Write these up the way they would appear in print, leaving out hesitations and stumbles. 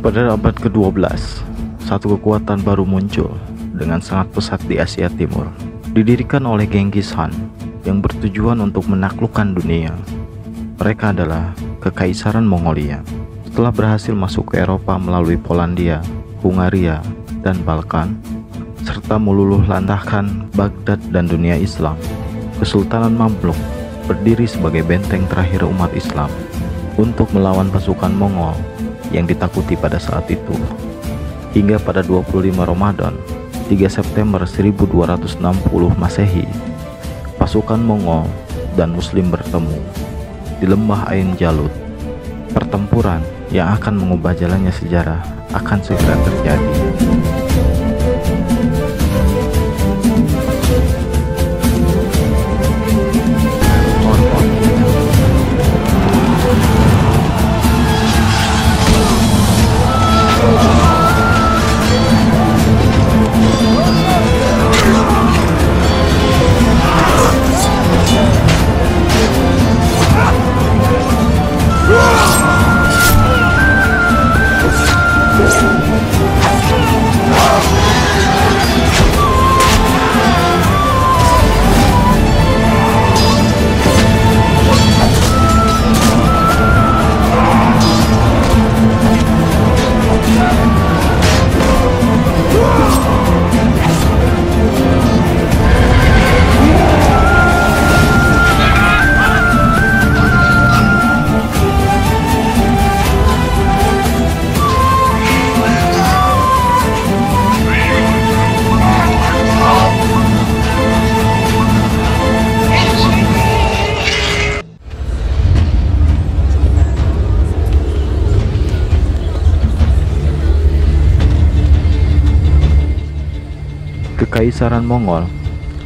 Pada abad ke-12, satu kekuatan baru muncul dengan sangat pesat di Asia Timur. Didirikan oleh Genghis Khan yang bertujuan untuk menaklukkan dunia. Mereka adalah Kekaisaran Mongolia. Setelah berhasil masuk ke Eropa melalui Polandia, Hungaria, dan Balkan, serta meluluh lantahkan Baghdad dan dunia Islam, Kesultanan Mamluk berdiri sebagai benteng terakhir umat Islam untuk melawan pasukan Mongol yang ditakuti pada saat itu. Hingga pada 25 Ramadan 3 September 1260 Masehi, pasukan Mongol dan Muslim bertemu di lembah Ain Jalut. Pertempuran yang akan mengubah jalannya sejarah akan segera terjadi. Kekaisaran Mongol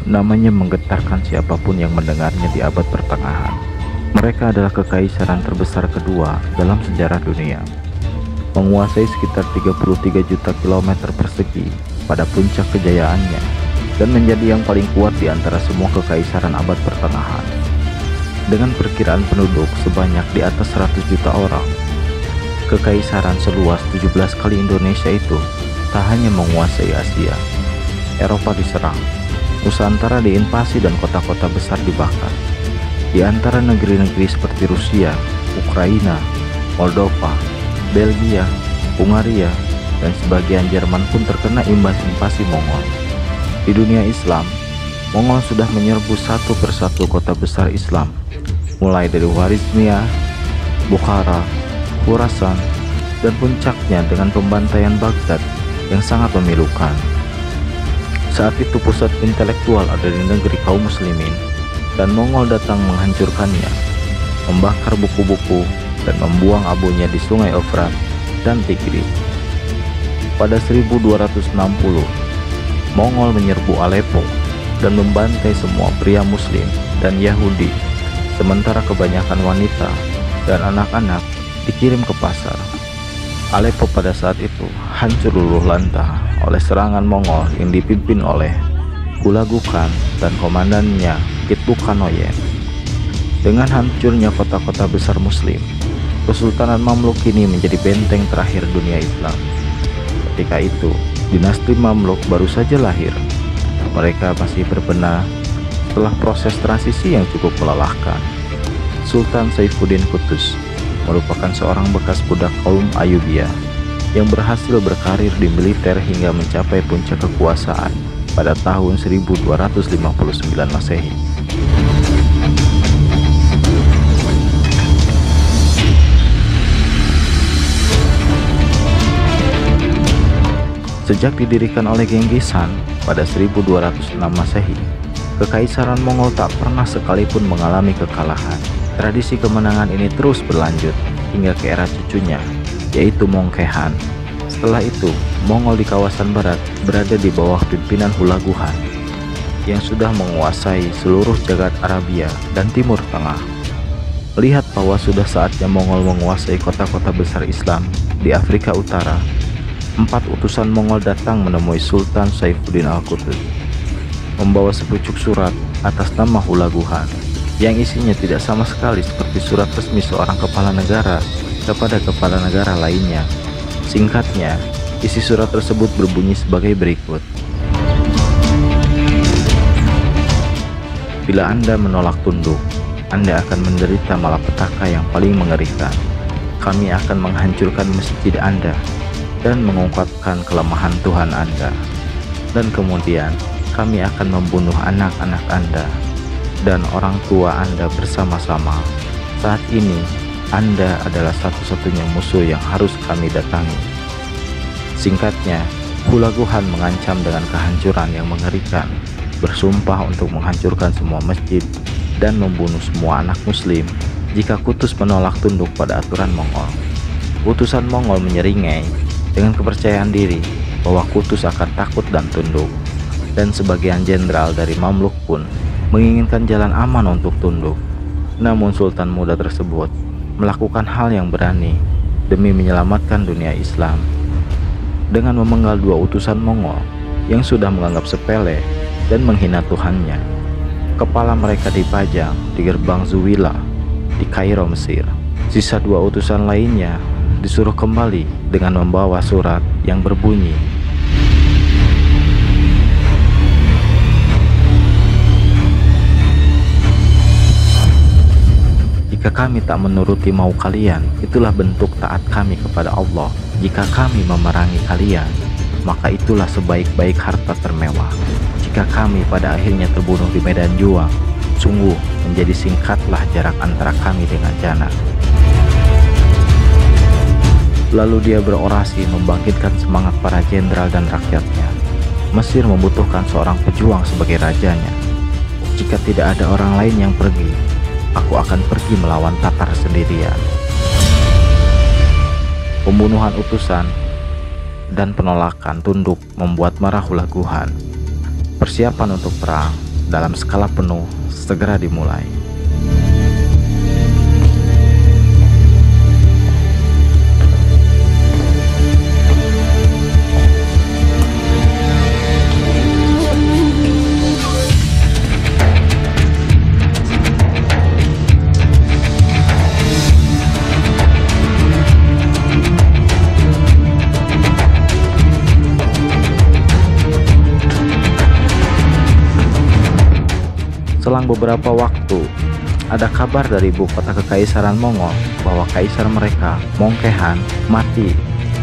namanya menggetarkan siapapun yang mendengarnya di abad pertengahan. Mereka adalah kekaisaran terbesar kedua dalam sejarah dunia, menguasai sekitar 33 juta kilometer persegi pada puncak kejayaannya, dan menjadi yang paling kuat di antara semua kekaisaran abad pertengahan. Dengan perkiraan penduduk sebanyak di atas 100 juta orang, kekaisaran seluas 17 kali Indonesia itu tak hanya menguasai Asia. Eropa diserang, Nusantara diinvasi dan kota-kota besar dibakar. Di antara negeri-negeri seperti Rusia, Ukraina, Moldova, Belgia, Hungaria, dan sebagian Jerman pun terkena imbas invasi Mongol. Di dunia Islam, Mongol sudah menyerbu satu persatu kota besar Islam, mulai dari Khwarizmia, Bukhara, Khurasan, dan puncaknya dengan pembantaian Baghdad yang sangat memilukan. Saat itu pusat intelektual ada di negeri kaum muslimin, dan Mongol datang menghancurkannya, membakar buku-buku dan membuang abunya di sungai Efrat dan Tigris. Pada 1260, Mongol menyerbu Aleppo dan membantai semua pria muslim dan Yahudi, sementara kebanyakan wanita dan anak-anak dikirim ke pasar. Aleppo pada saat itu hancur luluh lantah oleh serangan Mongol yang dipimpin oleh Hulagu Khan dan komandannya Kitbukhanoyen. Dengan hancurnya kota-kota besar muslim, Kesultanan Mamluk kini menjadi benteng terakhir dunia Islam. Ketika itu, dinasti Mamluk baru saja lahir. Mereka masih berbenah setelah proses transisi yang cukup melelahkan. Sultan Saifuddin Qutuz merupakan seorang bekas budak kaum Ayyubiyah yang berhasil berkarir di militer hingga mencapai puncak kekuasaan pada tahun 1259 Masehi. Sejak didirikan oleh Genghis Khan pada 1206 Masehi, Kekaisaran Mongol tak pernah sekalipun mengalami kekalahan. Tradisi kemenangan ini terus berlanjut hingga ke era cucunya, yaitu Mongke Han. Setelah itu, Mongol di kawasan barat berada di bawah pimpinan Hulagu Khan yang sudah menguasai seluruh jagat Arabia dan Timur Tengah. Melihat bahwa sudah saatnya Mongol menguasai kota-kota besar Islam di Afrika Utara, 4 utusan Mongol datang menemui Sultan Saifuddin Al-Qutuz, membawa sepucuk surat atas nama Hulagu Khan yang isinya tidak sama sekali seperti surat resmi seorang kepala negara kepada kepala negara lainnya. Singkatnya, isi surat tersebut berbunyi sebagai berikut. Bila Anda menolak tunduk, Anda akan menderita malapetaka yang paling mengerikan. Kami akan menghancurkan masjid Anda dan mengungkapkan kelemahan Tuhan Anda. Dan kemudian, kami akan membunuh anak-anak Anda dan orang tua Anda bersama-sama. Saat ini, Anda adalah satu-satunya musuh yang harus kami datangi. Singkatnya, Hulaguhan mengancam dengan kehancuran yang mengerikan, bersumpah untuk menghancurkan semua masjid dan membunuh semua anak muslim jika Qutuz menolak tunduk pada aturan Mongol. Utusan Mongol menyeringai dengan kepercayaan diri bahwa Qutuz akan takut dan tunduk, dan sebagian jenderal dari Mamluk pun menginginkan jalan aman untuk tunduk. Namun Sultan muda tersebut melakukan hal yang berani demi menyelamatkan dunia Islam. Dengan memenggal dua utusan Mongol yang sudah menganggap sepele dan menghina Tuhannya, kepala mereka dipajang di gerbang Zuwila di Kairo, Mesir. Sisa dua utusan lainnya disuruh kembali dengan membawa surat yang berbunyi, jika kami tak menuruti mau kalian, itulah bentuk taat kami kepada Allah. Jika kami memerangi kalian, maka itulah sebaik-baik harta termewah. Jika kami pada akhirnya terbunuh di medan juang, sungguh menjadi singkatlah jarak antara kami dengan jannah. Lalu dia berorasi membangkitkan semangat para jenderal dan rakyatnya. Mesir membutuhkan seorang pejuang sebagai rajanya. Jika tidak ada orang lain yang pergi, aku akan pergi melawan Tatar sendirian. Pembunuhan utusan dan penolakan tunduk membuat marah Hulaguhan. Persiapan untuk perang dalam skala penuh segera dimulai. Selang beberapa waktu, ada kabar dari ibu kota kekaisaran Mongol bahwa kaisar mereka, Mongkehan, mati,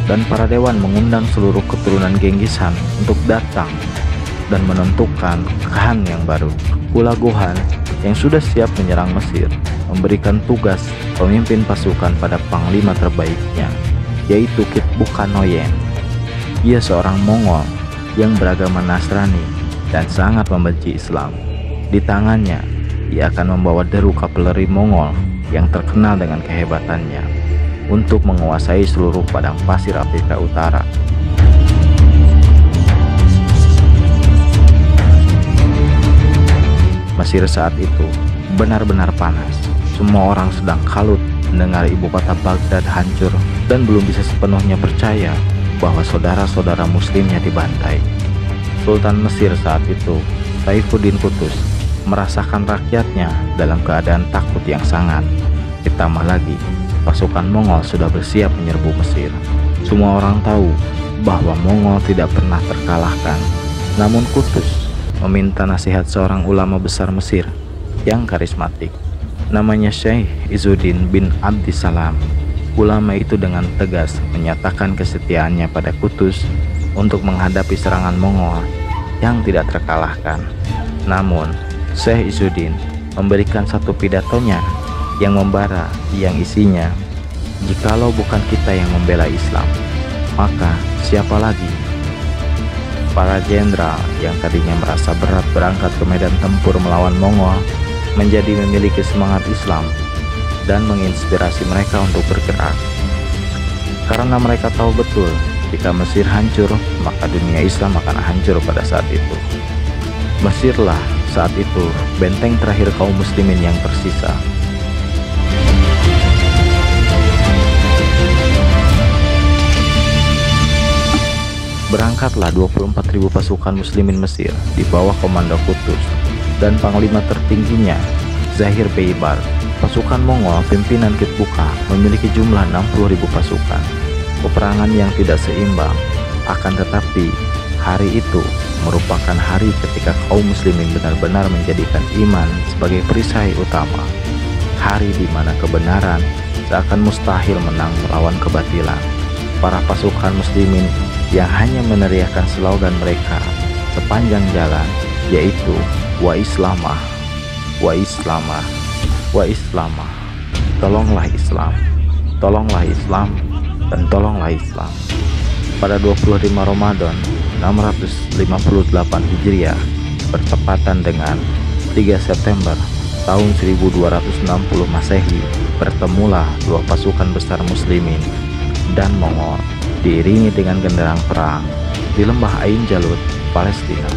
dan para dewan mengundang seluruh keturunan Genghis Khan untuk datang dan menentukan khan yang baru. Hulaguhan yang sudah siap menyerang Mesir memberikan tugas pemimpin pasukan pada panglima terbaiknya, yaitu Kitbuka Noyen. Ia seorang Mongol yang beragama Nasrani dan sangat membenci Islam. Di tangannya, ia akan membawa deru kavaleri Mongol yang terkenal dengan kehebatannya untuk menguasai seluruh padang pasir Afrika Utara. Mesir saat itu benar-benar panas. Semua orang sedang kalut mendengar ibu kota Baghdad hancur dan belum bisa sepenuhnya percaya bahwa saudara-saudara muslimnya dibantai. Sultan Mesir saat itu, Saifuddin Qutuz, merasakan rakyatnya dalam keadaan takut yang sangat. Ditambah lagi, pasukan Mongol sudah bersiap menyerbu Mesir. Semua orang tahu bahwa Mongol tidak pernah terkalahkan. Namun Qutuz meminta nasihat seorang ulama besar Mesir yang karismatik. Namanya Syekh Izzuddin bin Abdissalam. Ulama itu dengan tegas menyatakan kesetiaannya pada Qutuz untuk menghadapi serangan Mongol yang tidak terkalahkan. Namun Syekh Izzuddin memberikan satu pidatonya yang membara, yang isinya, jikalau bukan kita yang membela Islam, maka siapa lagi? Para jenderal yang tadinya merasa berat berangkat ke medan tempur melawan Mongol menjadi memiliki semangat Islam dan menginspirasi mereka untuk bergerak. Karena mereka tahu betul jika Mesir hancur, maka dunia Islam akan hancur pada saat itu. Mesirlah saat itu benteng terakhir kaum muslimin yang tersisa. Berangkatlah 24.000 pasukan muslimin Mesir di bawah komando Qutuz dan panglima tertingginya Zahir Beibar. Pasukan Mongol pimpinan Kitbuka memiliki jumlah 60.000 pasukan. peperangan yang tidak seimbang. Akan tetapi, hari itu merupakan hari ketika kaum muslimin benar-benar menjadikan iman sebagai perisai utama. Hari di mana kebenaran seakan mustahil menang melawan kebatilan. Para pasukan muslimin yang hanya meneriakkan slogan mereka sepanjang jalan, yaitu wa Islamah, wa Islamah, wa Islamah. Tolonglah Islam, tolonglah Islam, dan tolonglah Islam. Pada 25 Ramadan 658 Hijriah bertepatan dengan 3 September tahun 1260 Masehi, bertemulah dua pasukan besar muslimin dan Mongol diiringi dengan genderang perang di lembah Ain Jalut, Palestina.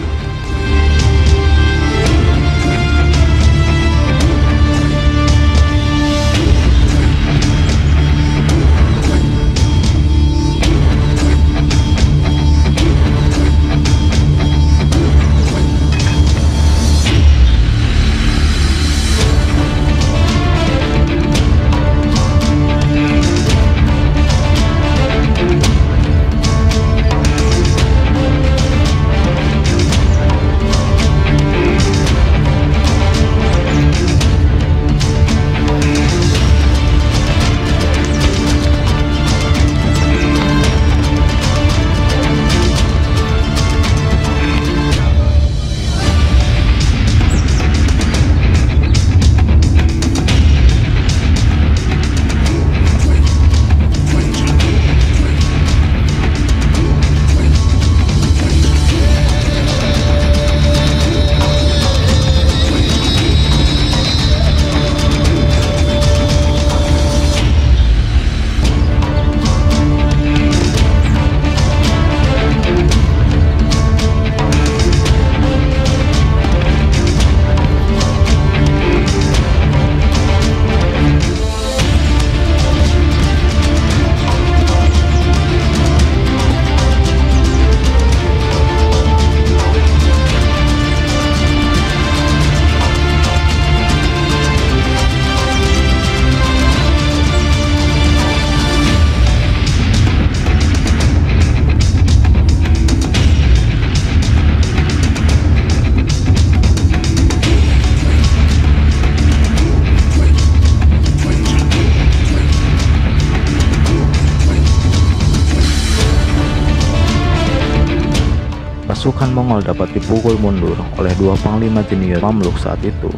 Pasukan Mongol dapat dipukul mundur oleh dua panglima jenius Mamluk saat itu,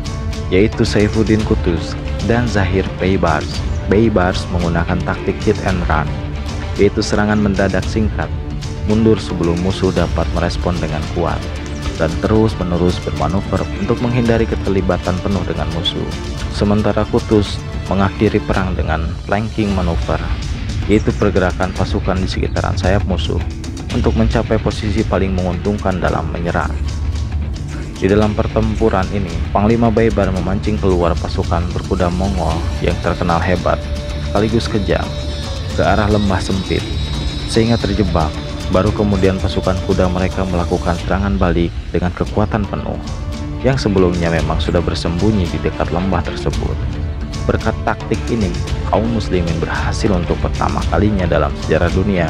yaitu Saifuddin Qutuz dan Zahir Baibars. Baibars menggunakan taktik hit and run, yaitu serangan mendadak singkat, mundur sebelum musuh dapat merespon dengan kuat, dan terus-menerus bermanuver untuk menghindari keterlibatan penuh dengan musuh. Sementara Qutuz mengakhiri perang dengan flanking manuver, yaitu pergerakan pasukan di sekitaran sayap musuh untuk mencapai posisi paling menguntungkan dalam menyerang. Di dalam pertempuran ini, Panglima Baibar memancing keluar pasukan berkuda Mongol yang terkenal hebat sekaligus kejam ke arah lembah sempit, sehingga terjebak. Baru kemudian pasukan kuda mereka melakukan serangan balik dengan kekuatan penuh, yang sebelumnya memang sudah bersembunyi di dekat lembah tersebut. Berkat taktik ini, kaum muslimin berhasil untuk pertama kalinya dalam sejarah dunia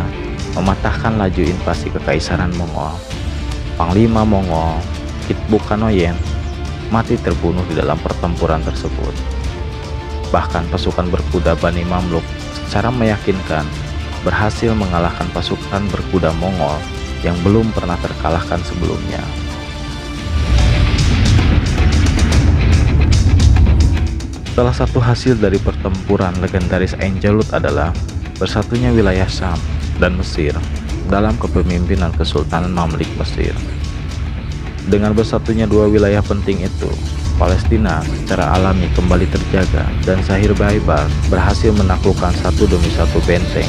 mematahkan laju invasi kekaisaran Mongol. Panglima Mongol, Kitbuk Kanoyen, mati terbunuh di dalam pertempuran tersebut. Bahkan pasukan berkuda Bani Mamluk secara meyakinkan berhasil mengalahkan pasukan berkuda Mongol yang belum pernah terkalahkan sebelumnya. Salah satu hasil dari pertempuran legendaris Ain Jalut adalah bersatunya wilayah Syam dan Mesir dalam kepemimpinan Kesultanan Mamlik Mesir. Dengan bersatunya dua wilayah penting itu, Palestina secara alami kembali terjaga dan Zahir Baibar berhasil menaklukkan satu demi satu benteng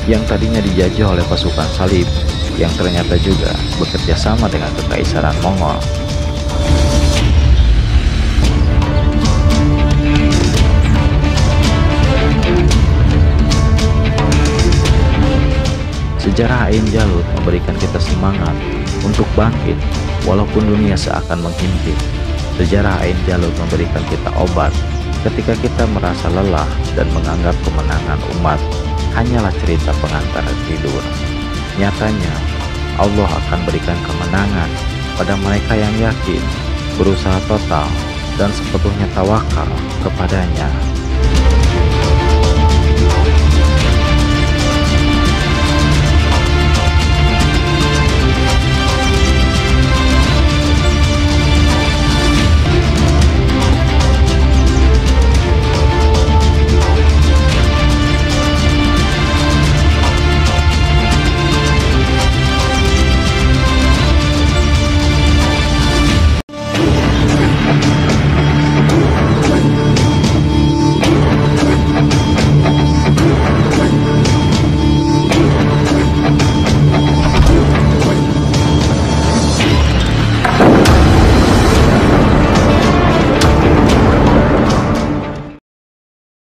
yang tadinya dijajah oleh pasukan Salib yang ternyata juga bekerja sama dengan Kekaisaran Mongol. Sejarah Ain Jalut memberikan kita semangat untuk bangkit walaupun dunia seakan menghimpit. Sejarah Ain Jalut memberikan kita obat ketika kita merasa lelah dan menganggap kemenangan umat hanyalah cerita pengantar tidur. Nyatanya, Allah akan berikan kemenangan pada mereka yang yakin, berusaha total, dan sepenuhnya tawakal kepadanya.